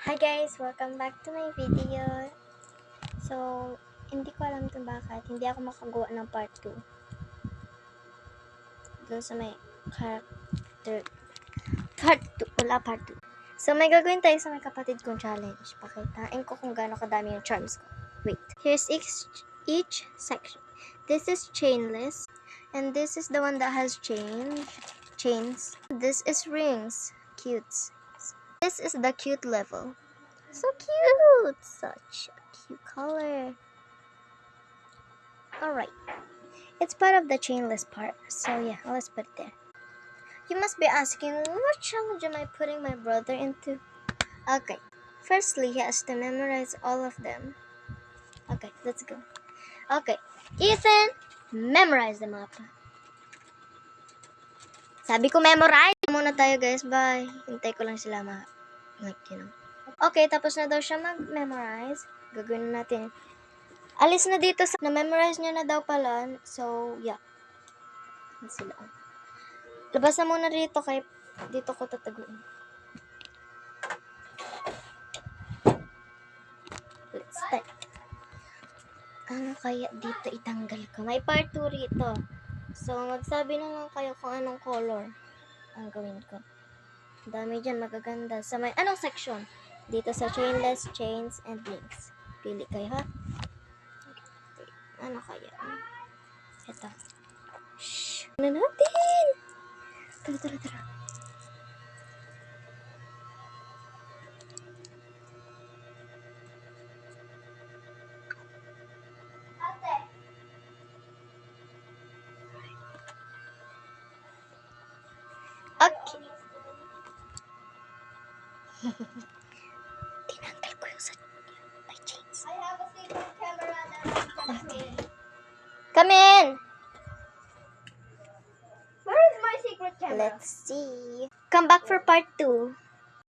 Hi guys! Welcome back to my video. So, hindi ko alam kung bakit hindi ako makagawa ng part 2 dun sa may character part 2. Wala part 2. So, may gagawin tayo sa may kapatid kong challenge. Pakitain ko kung gaano kadami yung charms ko. Wait. Here's each section. This is chainless. And this is the one that has chains. This is rings. Cute. This is the cute level. So cute! Such a cute color. Alright. It's part of the chainless part. So yeah, let's put it there. You must be asking, what challenge am I putting my brother into? Okay. Firstly, he has to memorize all of them. Okay, let's go. Okay. Ethan, memorize them up. Sabi ko memorize. Muna tayo guys. Bye. Hintay ko lang sila Okay, tapos na daw siya mag-memorize. Gagawin na natin. Alis na dito sa na-memorize niya na daw pala. So, yeah. Sila. Labas na muna dito kay dito ko tataguin. Let's start. Ano kaya dito itanggal ko? May part 2 rito. So, magsabi na lang kayo kung anong color ang gawin ko. Dami dyan, magaganda. Sa may anong section? Dito sa chainless, chains, and links. Pili kayo, ha? Okay. Ano kaya? Ito. Shhh! Ano natin? Tara. Okay. Tinanggal ko yung sa my chains. I have a secret camera that okay. Come in! Where is my secret camera? Let's see. Come back for part 2.